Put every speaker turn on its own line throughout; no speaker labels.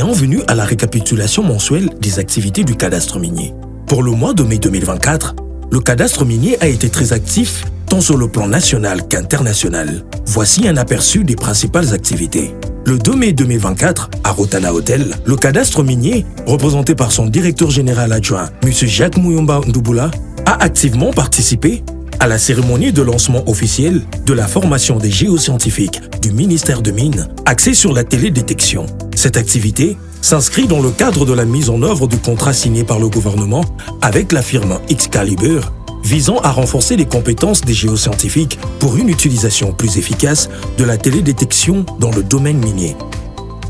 Bienvenue à la récapitulation mensuelle des activités du cadastre minier. Pour le mois de mai 2024, le cadastre minier a été très actif tant sur le plan national qu'international. Voici un aperçu des principales activités. Le 2 mai 2024, à Rotana Hotel, le cadastre minier, représenté par son directeur général adjoint, M. Jacques Muyumba Ndouboula, a activement participé à la cérémonie de lancement officiel de la formation des géoscientifiques du ministère de Mines, axée sur la télédétection. Cette activité s'inscrit dans le cadre de la mise en œuvre du contrat signé par le gouvernement avec la firme Excalibur, visant à renforcer les compétences des géoscientifiques pour une utilisation plus efficace de la télédétection dans le domaine minier.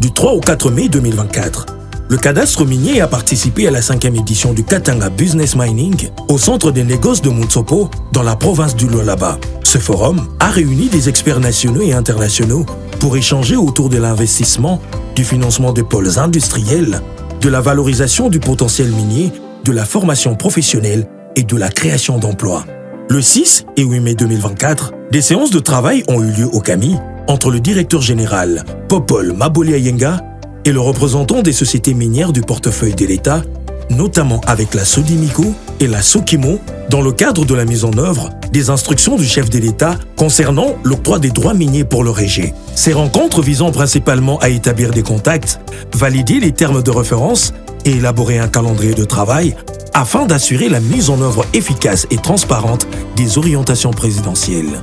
Du 3 au 4 mai 2024, le cadastre minier a participé à la 5e édition du Katanga Business Mining au centre des négoces de Mutsopo, dans la province du Lualaba. Ce forum a réuni des experts nationaux et internationaux pour échanger autour de l'investissement, du financement des pôles industriels, de la valorisation du potentiel minier, de la formation professionnelle et de la création d'emplois. Le 6 et 8 mai 2024, des séances de travail ont eu lieu au CAMI entre le directeur général Popol Maboliayenga et le représentant des sociétés minières du portefeuille de l'État, notamment avec la Sodimico et la Sokimo, dans le cadre de la mise en œuvre des instructions du chef de l'État concernant l'octroi des droits miniers pour le REG. Ces rencontres visant principalement à établir des contacts, valider les termes de référence et élaborer un calendrier de travail afin d'assurer la mise en œuvre efficace et transparente des orientations présidentielles.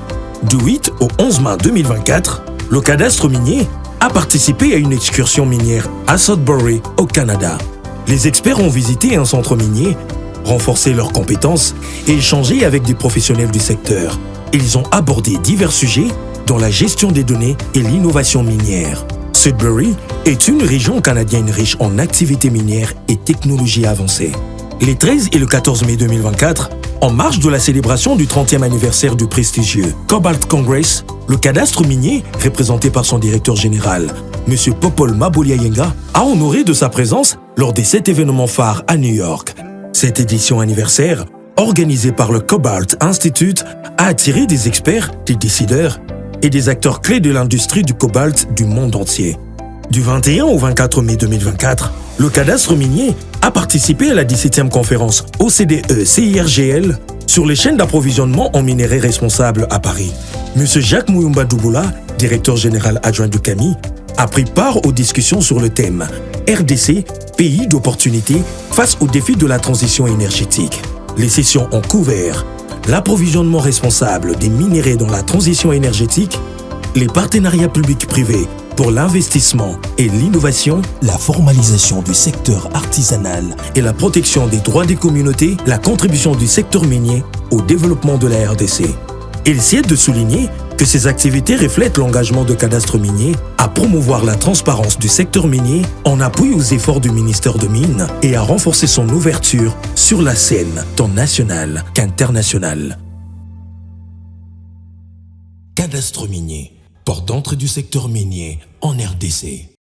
Du 8 au 11 mai 2024, le cadastre minier a participé à une excursion minière à Sudbury, au Canada. Les experts ont visité un centre minier, renforcé leurs compétences et échangé avec des professionnels du secteur. Ils ont abordé divers sujets dont la gestion des données et l'innovation minière. Sudbury est une région canadienne riche en activités minières et technologies avancées. Les 13 et le 14 mai 2024, en marge de la célébration du 30e anniversaire du prestigieux Cobalt Congress, le cadastre minier, représenté par son directeur général, M. Popol Maboliayenga, a honoré de sa présence lors des 7 événements phares à New York. Cette édition anniversaire, organisée par le Cobalt Institute, a attiré des experts, des décideurs et des acteurs clés de l'industrie du cobalt du monde entier. Du 21 au 24 mai 2024, le cadastre minier a participé à la 17e conférence OCDE-CIRGL sur les chaînes d'approvisionnement en minerais responsables à Paris. M. Jacques Muyumba Ndouboula, directeur général adjoint du CAMI, a pris part aux discussions sur le thème « RDC, pays d'opportunités face aux défis de la transition énergétique ». Les sessions ont couvert l'approvisionnement responsable des minéraux dans la transition énergétique, les partenariats publics-privés pour l'investissement et l'innovation, la formalisation du secteur artisanal et la protection des droits des communautés, la contribution du secteur minier au développement de la RDC. Il s'y est de souligner que ces activités reflètent l'engagement de cadastre minier à promouvoir la transparence du secteur minier en appui aux efforts du ministère de Mines et à renforcer son ouverture sur la scène tant nationale qu'internationale. Cadastre minier, porte d'entrée du secteur minier en RDC.